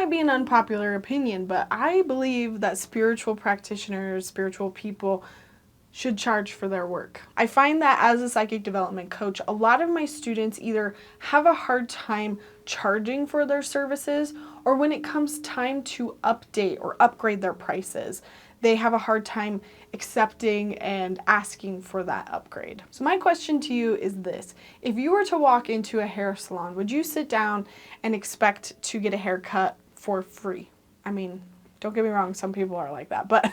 might be an unpopular opinion, but I believe that spiritual practitioners, spiritual people, should charge for their work. I find that as a psychic development coach, a lot of my students either have a hard time charging for their services, or when it comes time to update or upgrade their prices, they have a hard time accepting and asking for that upgrade. So my question to you is this: if you were to walk into a hair salon, would you sit down and expect to get a haircut for free? I mean, don't get me wrong, some people are like that, but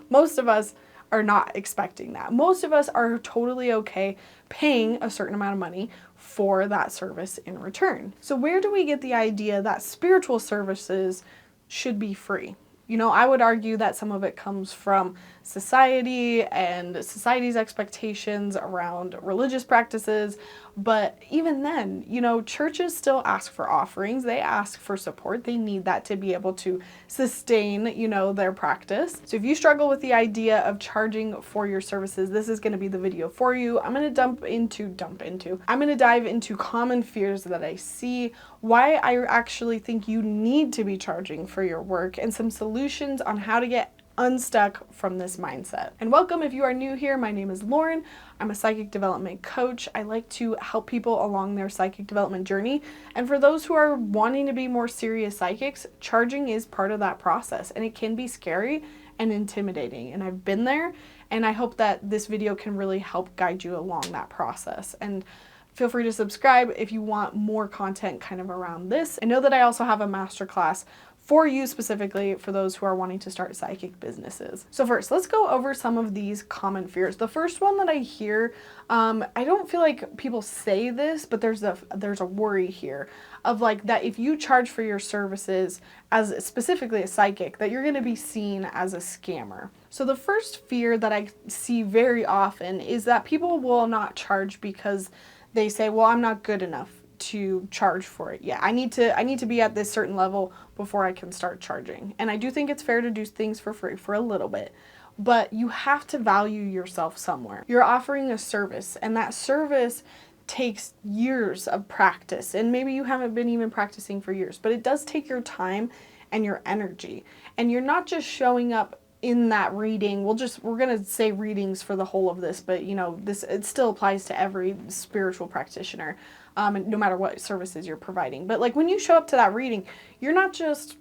most of us are not expecting that. Most of us are totally okay paying a certain amount of money for that service in return. So where do we get the idea that spiritual services should be free? You know, I would argue that some of it comes from society and society's expectations around religious practices. But even then, you know, churches still ask for offerings. They ask for support. They need that to be able to sustain, you know, their practice. So if you struggle with the idea of charging for your services, this is going to be the video for you. I'm going to dive into common fears that I see, why I actually think you need to be charging for your work, and some solutions on how to get unstuck from this mindset. And welcome if you are new here. My name is Lauren. I'm a psychic development coach. I like to help people along their psychic development journey. And for those who are wanting to be more serious psychics, charging is part of that process, and it can be scary and intimidating. And I've been there, and I hope that this video can really help guide you along that process. And feel free to subscribe if you want more content kind of around this. I know that I also have a masterclass for you specifically for those who are wanting to start psychic businesses. So first, let's go over some of these common fears. The first one that I hear, I don't feel like people say this, but there's a worry here of like that if you charge for your services as specifically a psychic, that you're going to be seen as a scammer. So the first fear that I see very often is that people will not charge because they say, well, I'm not good enough to charge for it. Yeah, I need to be at this certain level before I can start charging. And I do think it's fair to do things for free for a little bit, but you have to value yourself somewhere. You're offering a service, and that service takes years of practice, and maybe you haven't been even practicing for years, but it does take your time and your energy. And you're not just showing up in that reading. We're going to say readings for the whole of this, but you know, it still applies to every spiritual practitioner, no matter what services you're providing. But like when you show up to that reading, you're not just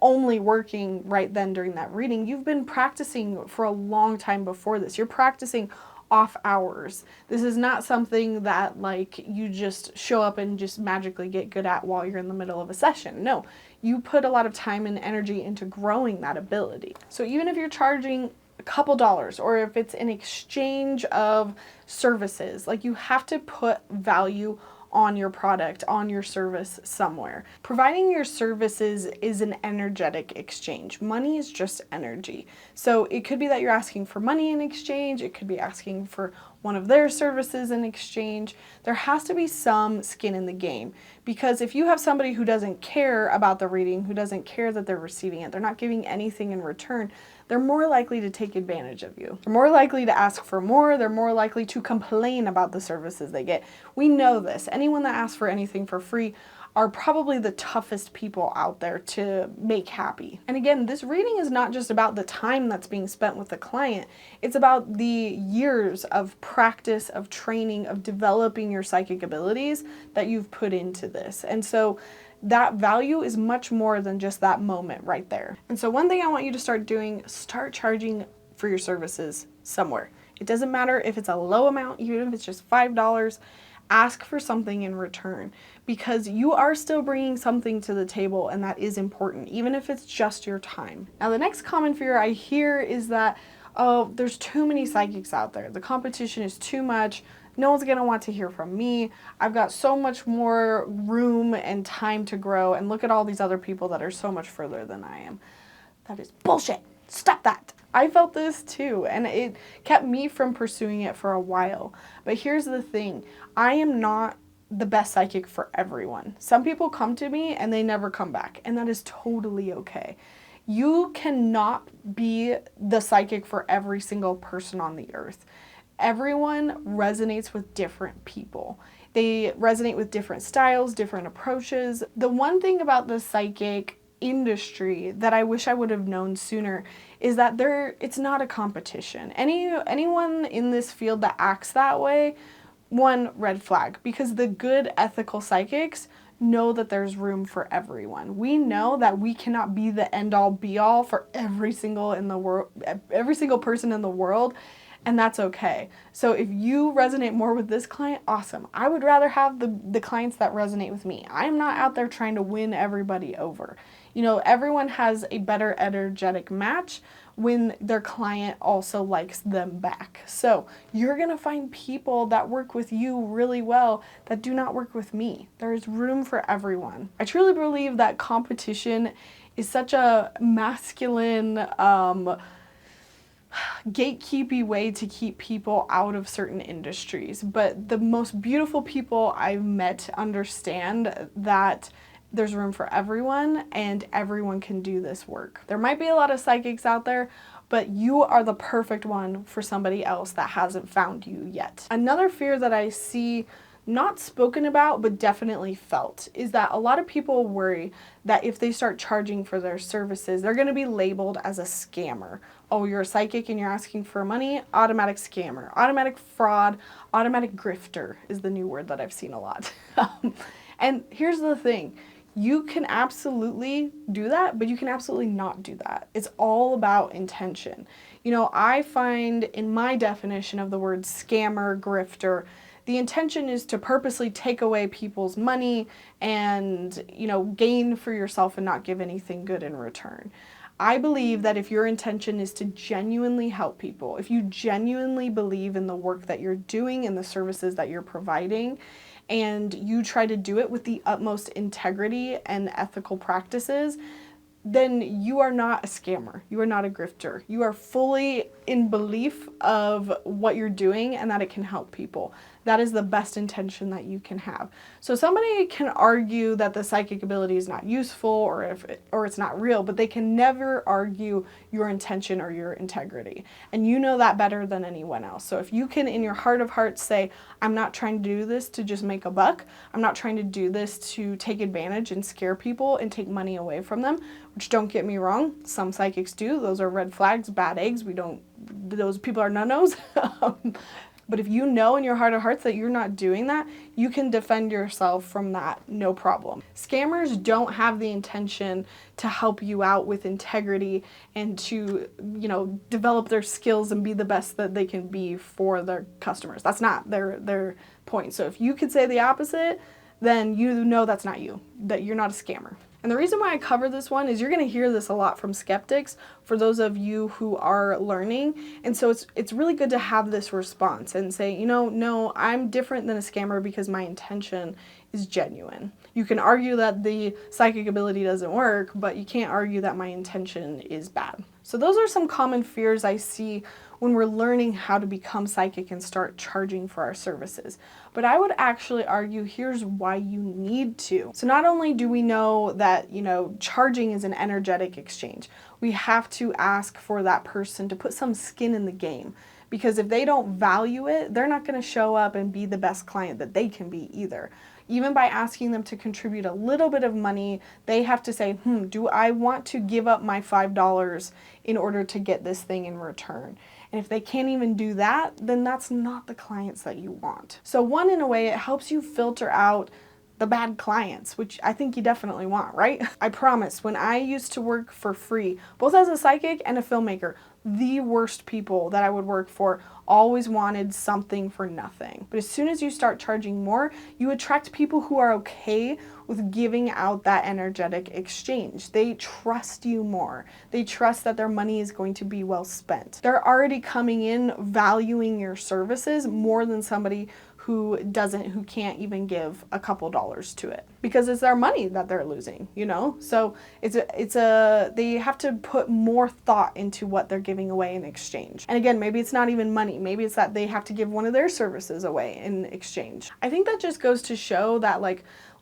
only working right then during that reading. You've been practicing for a long time before this. You're practicing off hours. This is not something that like you just show up and just magically get good at while you're in the middle of a session. No, you put a lot of time and energy into growing that ability. So even if you're charging a couple dollars, or if it's an exchange of services, like you have to put value on your product, on your service somewhere. Providing your services is an energetic exchange. Money is just energy. So it could be that you're asking for money in exchange. It could be asking for one of their services in exchange. There has to be some skin in the game, because if you have somebody who doesn't care about the reading, who doesn't care that they're receiving it, they're not giving anything in return, they're more likely to take advantage of you. They're more likely to ask for more. They're more likely to complain about the services they get. We know this. Anyone that asks for anything for free are probably the toughest people out there to make happy. And again, this reading is not just about the time that's being spent with the client. It's about the years of practice, of training, of developing your psychic abilities that you've put into this. And so that value is much more than just that moment right there. And so one thing I want you to start doing, start charging for your services somewhere. It doesn't matter if it's a low amount, even if it's just $5, ask for something in return, because you are still bringing something to the table, and that is important, even if it's just your time. Now, the next common fear I hear is that, oh, there's too many psychics out there. The competition is too much. No one's going to want to hear from me. I've got so much more room and time to grow, and look at all these other people that are so much further than I am. That is bullshit. Stop that. I felt this too, and it kept me from pursuing it for a while. But here's the thing. I am not the best psychic for everyone. Some people come to me and they never come back, and that is totally okay. You cannot be the psychic for every single person on the earth. Everyone resonates with different people. They resonate with different styles, different approaches. The one thing about the psychic industry that I wish I would have known sooner is that it's not a competition. Anyone in this field that acts that way, one, red flag, because the good ethical psychics know that there's room for everyone. We know that we cannot be the end all be all for every single person in the world, and that's okay. So if you resonate more with this client, awesome. I would rather have the clients that resonate with me. I am not out there trying to win everybody over. Everyone has a better energetic match when their client also likes them back. So you're gonna find people that work with you really well that do not work with me. There's room for everyone. I truly believe that competition is such a masculine, gatekeepy way to keep people out of certain industries. But the most beautiful people I've met understand that there's room for everyone and everyone can do this work. There might be a lot of psychics out there, but you are the perfect one for somebody else that hasn't found you yet. Another fear that I see not spoken about, but definitely felt, is that a lot of people worry that if they start charging for their services, they're going to be labeled as a scammer. Oh, you're a psychic and you're asking for money? Automatic scammer, automatic fraud, automatic grifter is the new word that I've seen a lot. And here's the thing. You can absolutely do that, but you can absolutely not do that. It's all about intention. I find in my definition of the word scammer, grifter, the intention is to purposely take away people's money and, gain for yourself and not give anything good in return. I believe that if your intention is to genuinely help people, if you genuinely believe in the work that you're doing and the services that you're providing, and you try to do it with the utmost integrity and ethical practices, then you are not a scammer. You are not a grifter. You are fully in belief of what you're doing and that it can help people. That is the best intention that you can have. So somebody can argue that the psychic ability is not useful or it's not real, but they can never argue your intention or your integrity. And you know that better than anyone else. So if you can, in your heart of hearts, say, I'm not trying to do this to just make a buck. I'm not trying to do this to take advantage and scare people and take money away from them, which, don't get me wrong, some psychics do. Those are red flags, bad eggs. Those people are no-nos. But if you know in your heart of hearts that you're not doing that, you can defend yourself from that, no problem. Scammers don't have the intention to help you out with integrity and to, develop their skills and be the best that they can be for their customers. That's not their point. So if you could say the opposite, then you know that's not you, that you're not a scammer. And the reason why I cover this one is you're going to hear this a lot from skeptics, for those of you who are learning. And so it's really good to have this response and say, no, I'm different than a scammer because my intention is genuine. You can argue that the psychic ability doesn't work, but you can't argue that my intention is bad. So those are some common fears I see when we're learning how to become psychic and start charging for our services. But I would actually argue here's why you need to. So not only do we know that, charging is an energetic exchange, we have to ask for that person to put some skin in the game. Because if they don't value it, they're not going to show up and be the best client that they can be either. Even by asking them to contribute a little bit of money, they have to say, do I want to give up my $5 in order to get this thing in return? And if they can't even do that, then that's not the clients that you want. So one, in a way, it helps you filter out the bad clients, which I think you definitely want, right? I promise, when I used to work for free, both as a psychic and a filmmaker, the worst people that I would work for always wanted something for nothing. But as soon as you start charging more, you attract people who are okay with giving out that energetic exchange. They trust you more. They trust that their money is going to be well spent. They're already coming in valuing your services more than somebody who can't even give a couple dollars to it, because it's their money that they're losing, So they have to put more thought into what they're giving away in exchange. And again, maybe it's not even money. Maybe it's that they have to give one of their services away in exchange. I think that just goes to show that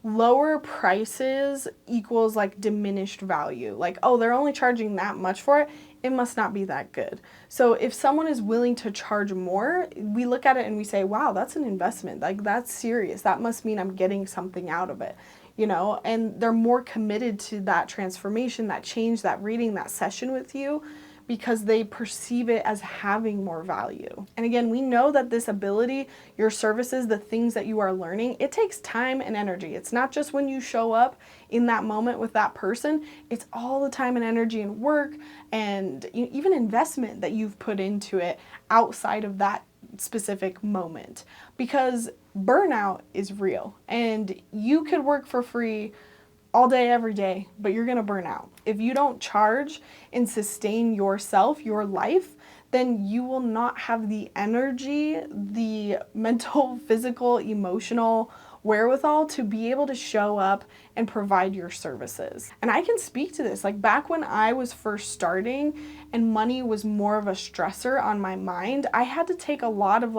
lower prices equals diminished value. They're only charging that much for it. It must not be that good. So if someone is willing to charge more, we look at it and we say, wow, that's an investment. That's serious. That must mean I'm getting something out of it. and they're more committed to that transformation, that change, that reading, that session with you, because they perceive it as having more value. And again, we know that this ability, your services, the things that you are learning, it takes time and energy. It's not just when you show up in that moment with that person, it's all the time and energy and work and even investment that you've put into it outside of that specific moment, because burnout is real and you could work for free all day, every day, but you're gonna burn out. If you don't charge and sustain yourself, your life, then you will not have the energy, the mental, physical, emotional wherewithal to be able to show up and provide your services. And I can speak to this. Like back when I was first starting and money was more of a stressor on my mind, I had to take a lot of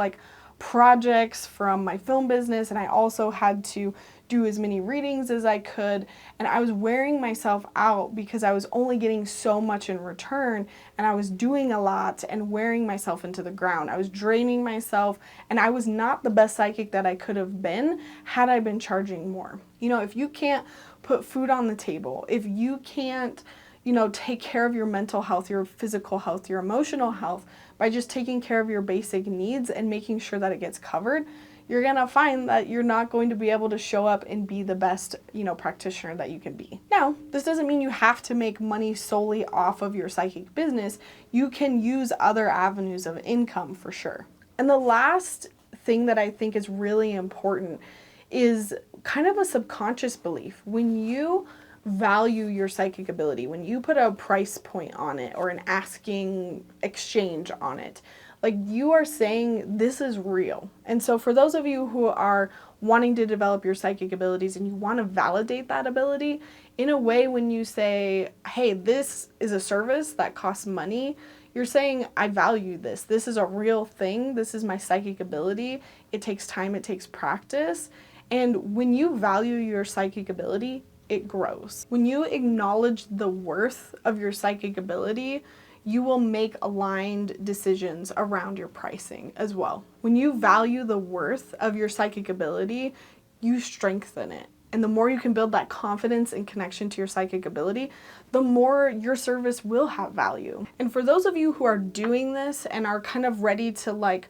projects from my film business, and I also had to do as many readings as I could, and I was wearing myself out because I was only getting so much in return, and I was doing a lot and wearing myself into the ground. I was draining myself, and I was not the best psychic that I could have been had I been charging more. If you can't put food on the table, if you can't take care of your mental health, your physical health, your emotional health by just taking care of your basic needs and making sure that it gets covered, you're going to find that you're not going to be able to show up and be the best, practitioner that you can be. Now, this doesn't mean you have to make money solely off of your psychic business. You can use other avenues of income for sure. And the last thing that I think is really important is kind of a subconscious belief. When you value your psychic ability, when you put a price point on it or an asking exchange on it, you are saying this is real. And so for those of you who are wanting to develop your psychic abilities and you want to validate that ability, in a way, when you say, hey, this is a service that costs money, you're saying, I value this. This is a real thing. This is my psychic ability. It takes time. It takes practice. And when you value your psychic ability, it grows. When you acknowledge the worth of your psychic ability, you will make aligned decisions around your pricing as well. When you value the worth of your psychic ability, you strengthen it. And the more you can build that confidence and connection to your psychic ability, the more your service will have value. And for those of you who are doing this and are kind of ready to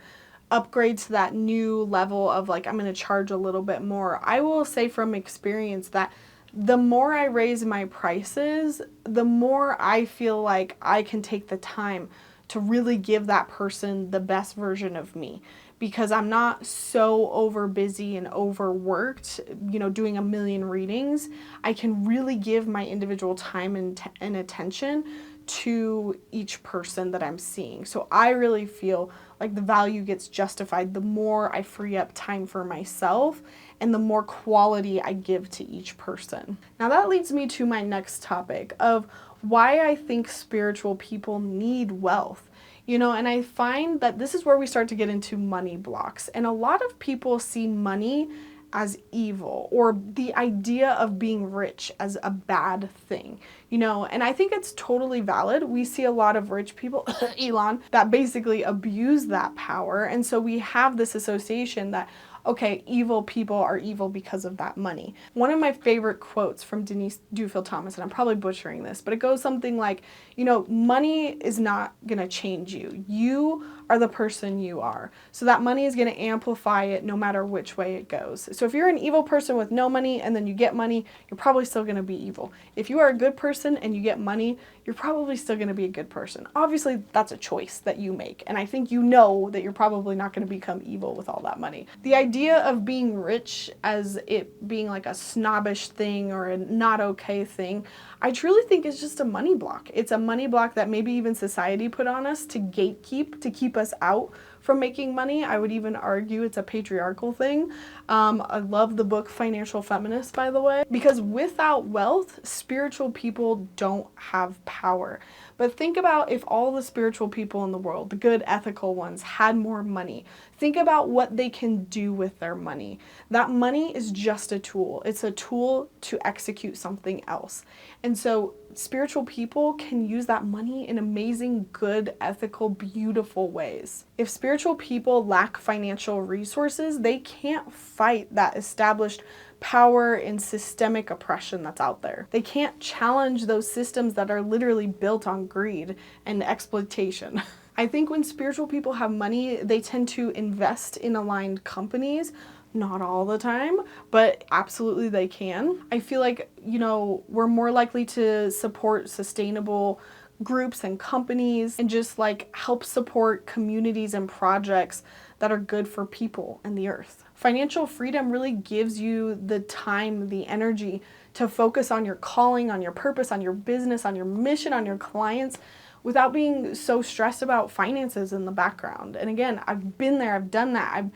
upgrade to that new level of I'm going to charge a little bit more, I will say from experience that the more I raise my prices, the more I feel like I can take the time to really give that person the best version of me, because I'm not so over busy and overworked, doing a million readings. I can really give my individual time and attention to each person that I'm seeing. So I really feel like the value gets justified the more I free up time for myself and the more quality I give to each person. Now that leads me to my next topic of why I think spiritual people need wealth. And I find that this is where we start to get into money blocks. And a lot of people see money as evil, or the idea of being rich as a bad thing, and I think it's totally valid. We see a lot of rich people, Elon, that basically abuse that power. And so we have this association that, okay, evil people are evil because of that money. One of my favorite quotes from Denise Duffield Thomas, and I'm probably butchering this, but it goes something like, money is not going to change you. You are the person you are. So that money is going to amplify it no matter which way it goes. So if you're an evil person with no money and then you get money, you're probably still going to be evil. If you are a good person and you get money, you're probably still going to be a good person. Obviously, that's a choice that you make. And I think that you're probably not going to become evil with all that money. The idea of being rich as it being a snobbish thing or a not okay thing, I truly think is just a money block. It's a money block that maybe even society put on us to gatekeep, to keep us out from making money. I would even argue it's a patriarchal thing. I love the book Financial Feminist, by the way, because without wealth, spiritual people don't have power. But think about if all the spiritual people in the world, the good ethical ones, had more money. Think about what they can do with their money. That money is just a tool. It's a tool to execute something else. And so spiritual people can use that money in amazing, good, ethical, beautiful ways. If spiritual spiritual people lack financial resources, they can't fight that established power and systemic oppression that's out there. They can't challenge those systems that are literally built on greed and exploitation. I think when spiritual people have money, they tend to invest in aligned companies. Not all the time, but absolutely they can. I feel like, we're more likely to support sustainable groups and companies and just like help support communities and projects that are good for people and the earth. Financial freedom really gives you the time, the energy to focus on your calling, on your purpose, on your business, on your mission, on your clients, without being so stressed about finances in the background. And again, I've been there, I've done that. I'm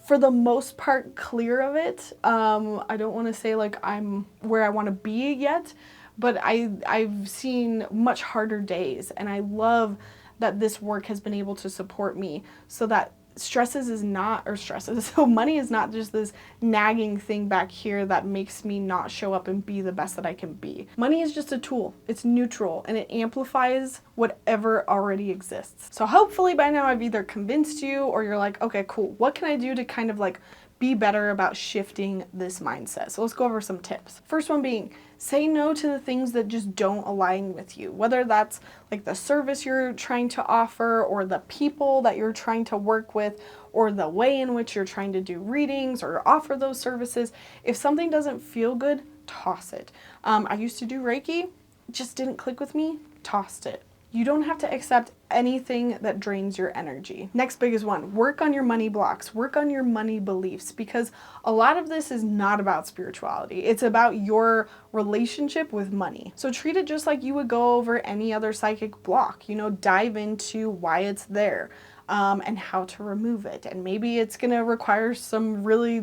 for the most part clear of it. I don't want to say like I'm where I want to be yet, but I've seen much harder days, and I love that this work has been able to support me so that so money is not just this nagging thing back here that makes me not show up and be the best that I can be. Money is just a tool. It's neutral and it amplifies whatever already exists. So hopefully by now I've either convinced you or you're like, okay, cool. What can I do to kind of like be better about shifting this mindset? So let's go over some tips. First one being, say no to the things that just don't align with you, whether that's like the service you're trying to offer or the people that you're trying to work with or the way in which you're trying to do readings or offer those services. If something doesn't feel good, toss it. I used to do Reiki, just didn't click with me, tossed it. You don't have to accept anything that drains your energy. Next biggest one, work on your money blocks, work on your money beliefs, because a lot of this is not about spirituality. It's about your relationship with money. So treat it just like you would go over any other psychic block, dive into why it's there, and how to remove it. And maybe it's gonna require some really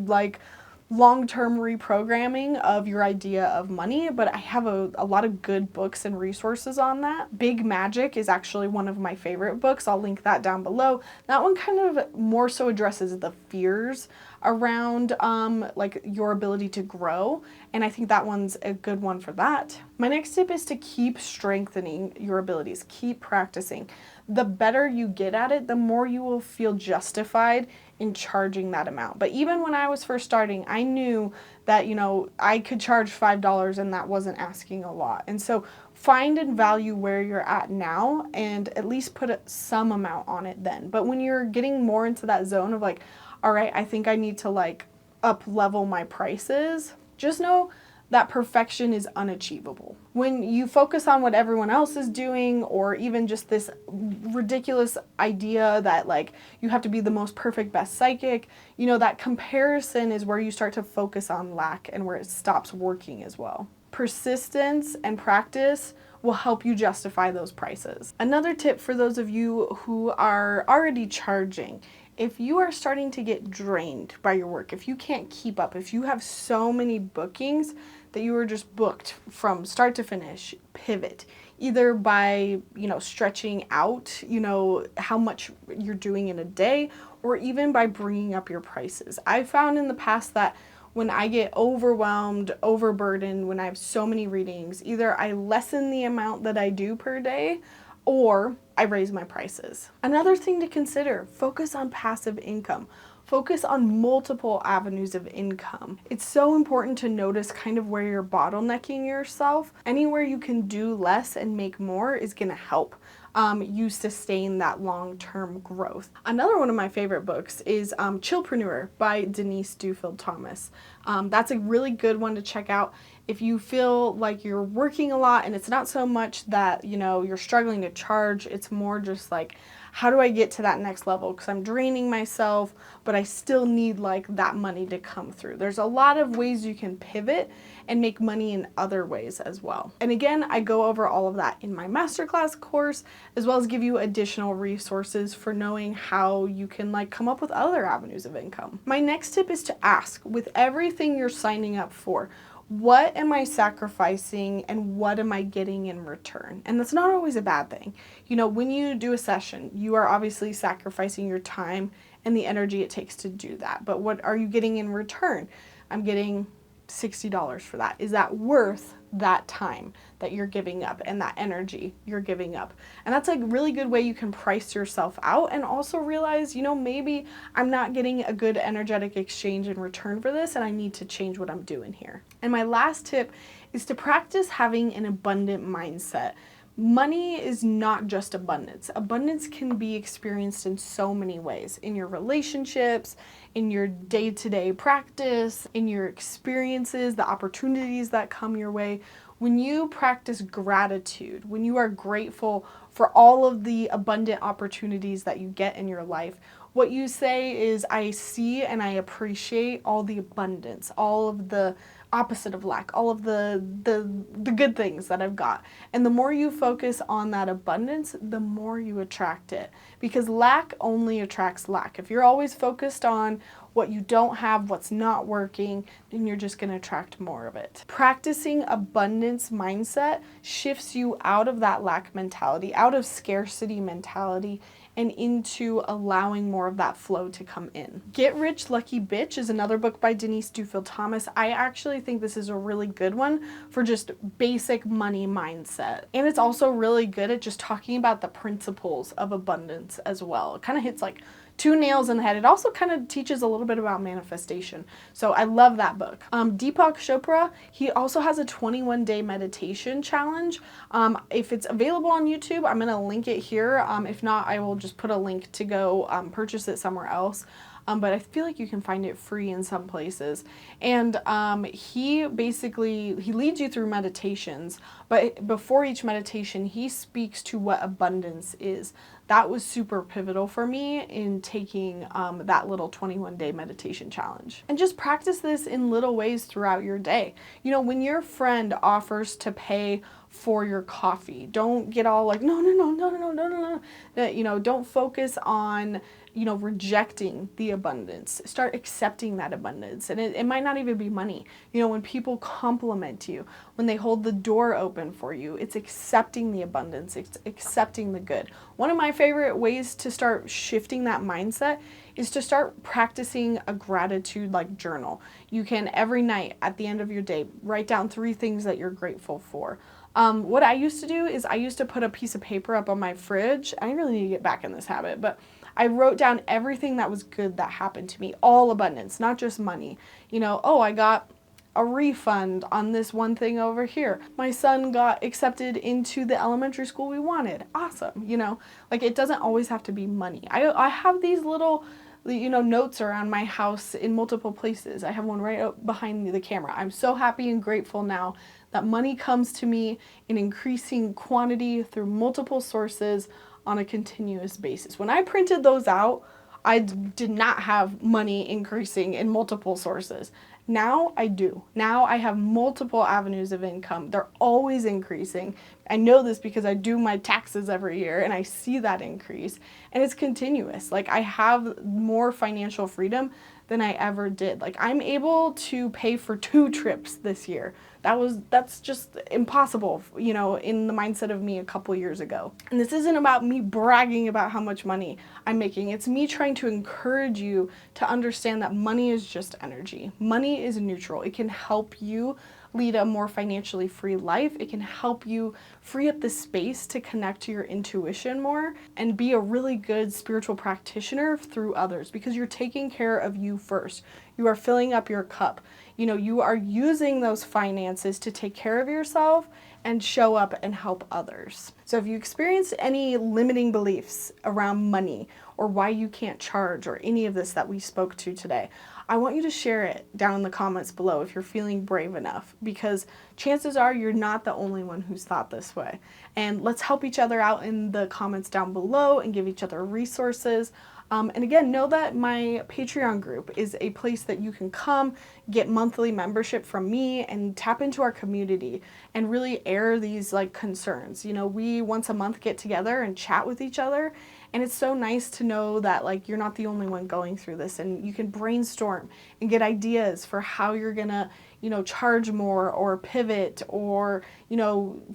long-term reprogramming of your idea of money, but I have a lot of good books and resources on that. Big Magic is actually one of my favorite books. I'll link that down below. That one kind of more so addresses the fears around your ability to grow, and I think that one's a good one for that. My next tip is to keep strengthening your abilities, keep practicing. The better you get at it, the more you will feel justified in charging that amount. But even when I was first starting, I knew that, I could charge $5 and that wasn't asking a lot. And so find and value where you're at now and at least put some amount on it then. But when you're getting more into that zone of all right, I think I need to up level my prices, just know that perfection is unachievable. When you focus on what everyone else is doing, or even just this ridiculous idea that you have to be the most perfect, best psychic, that comparison is where you start to focus on lack and where it stops working as well. Persistence and practice will help you justify those prices. Another tip for those of you who are already charging, if you are starting to get drained by your work, if you can't keep up, if you have so many bookings that you are just booked from start to finish, pivot. Either by, stretching out, how much you're doing in a day, or even by bringing up your prices. I've found in the past that when I get overwhelmed, overburdened, when I have so many readings, either I lessen the amount that I do per day, or I raise my prices. Another thing to consider, focus on passive income. Focus on multiple avenues of income. It's so important to notice kind of where you're bottlenecking yourself. Anywhere you can do less and make more is gonna help you sustain that long-term growth. Another one of my favorite books is Chillpreneur by Denise Duffield Thomas. That's a really good one to check out if you feel like you're working a lot and it's not so much that, you're struggling to charge, it's more just how do I get to that next level? Because I'm draining myself, but I still need that money to come through. There's a lot of ways you can pivot and make money in other ways as well. And again, I go over all of that in my masterclass course, as well as give you additional resources for knowing how you can come up with other avenues of income. My next tip is to ask, with everything you're signing up for, what am I sacrificing and what am I getting in return? And that's not always a bad thing. When you do a session, you are obviously sacrificing your time and the energy it takes to do that. But what are you getting in return? I'm getting $60 for that. Is that worth that time that you're giving up and that energy you're giving up. And that's a really good way you can price yourself out and also realize, maybe I'm not getting a good energetic exchange in return for this and I need to change what I'm doing here. And my last tip is to practice having an abundant mindset. Money is not just abundance. Abundance can be experienced in so many ways, in your relationships, in your day-to-day practice, in your experiences, the opportunities that come your way. When you practice gratitude, when you are grateful for all of the abundant opportunities that you get in your life, what you say is, I see and I appreciate all the abundance, all of the opposite of lack, all of the good things that I've got. And the more you focus on that abundance, the more you attract it. Because lack only attracts lack. If you're always focused on what you don't have, what's not working, then you're just going to attract more of it. Practicing abundance mindset shifts you out of that lack mentality, out of scarcity mentality, and into allowing more of that flow to come in. Get Rich Lucky Bitch is another book by Denise Duffield Thomas. I actually think this is a really good one for just basic money mindset. And it's also really good at just talking about the principles of abundance as well. It kind of hits like two nails in the head. It also kind of teaches a little bit about manifestation. So I love that book. Deepak Chopra, he also has a 21-day meditation challenge. If it's available on YouTube, I'm going to link it here. If not, I will just put a link to go purchase it somewhere else. But I feel like you can find it free in some places. And he leads you through meditations, but before each meditation, he speaks to what abundance is. That was super pivotal for me in taking that little 21-day meditation challenge. And just practice this in little ways throughout your day. When your friend offers to pay for your coffee, don't get all like, no. Don't focus on rejecting the abundance. Start accepting that abundance. And it might not even be money. When people compliment you, when they hold the door open for you, it's accepting the abundance, it's accepting the good. One of my favorite ways to start shifting that mindset is to start practicing a gratitude journal. You can every night at the end of your day write down 3 things that you're grateful for. What I used to do is I used to put a piece of paper up on my fridge. I really need to get back in this habit, but I wrote down everything that was good that happened to me, all abundance, not just money. I got a refund on this one thing over here. My son got accepted into the elementary school we wanted. Awesome. It doesn't always have to be money. I have these little notes around my house in multiple places. I have one right up behind the camera. I'm so happy and grateful now that money comes to me in increasing quantity through multiple sources on a continuous basis. When I printed those out, I did not have money increasing in multiple sources. Now I do. Now I have multiple avenues of income. They're always increasing. I know this because I do my taxes every year and I see that increase, and it's continuous. I have more financial freedom than I ever did. I'm able to pay for 2 trips this year. That's just impossible, in the mindset of me a couple years ago. And this isn't about me bragging about how much money I'm making. It's me trying to encourage you to understand that money is just energy. Money is neutral. It can help you lead a more financially free life. It can help you free up the space to connect to your intuition more and be a really good spiritual practitioner through others, because you're taking care of you first. You are filling up your cup. You are using those finances to take care of yourself and show up and help others. So if you experience any limiting beliefs around money or why you can't charge or any of this that we spoke to today, I want you to share it down in the comments below if you're feeling brave enough, because chances are you're not the only one who's thought this way. And let's help each other out in the comments down below and give each other resources. And again, know that my Patreon group is a place that you can come, get monthly membership from me, and tap into our community and really air these concerns. We once a month get together and chat with each other, and it's so nice to know that you're not the only one going through this, and you can brainstorm and get ideas for how you're gonna charge more or pivot or,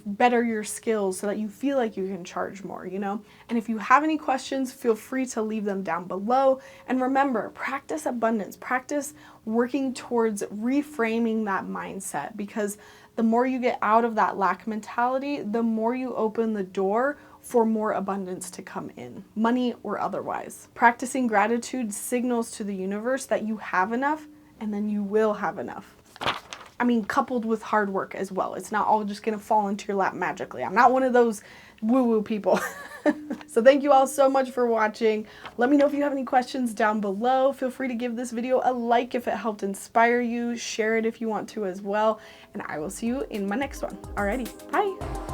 better your skills so that you feel like you can charge more, And if you have any questions, feel free to leave them down below. And remember, practice abundance, practice working towards reframing that mindset, because The more you get out of that lack mentality, the more you open the door for more abundance to come in, money or otherwise. Practicing gratitude signals to the universe that you have enough, and then you will have enough. I mean, coupled with hard work as well. It's not all just gonna fall into your lap magically. I'm not one of those woo-woo people. So thank you all so much for watching. Let me know if you have any questions down below. Feel free to give this video a like if it helped inspire you. Share it if you want to as well. And I will see you in my next one. Alrighty, bye.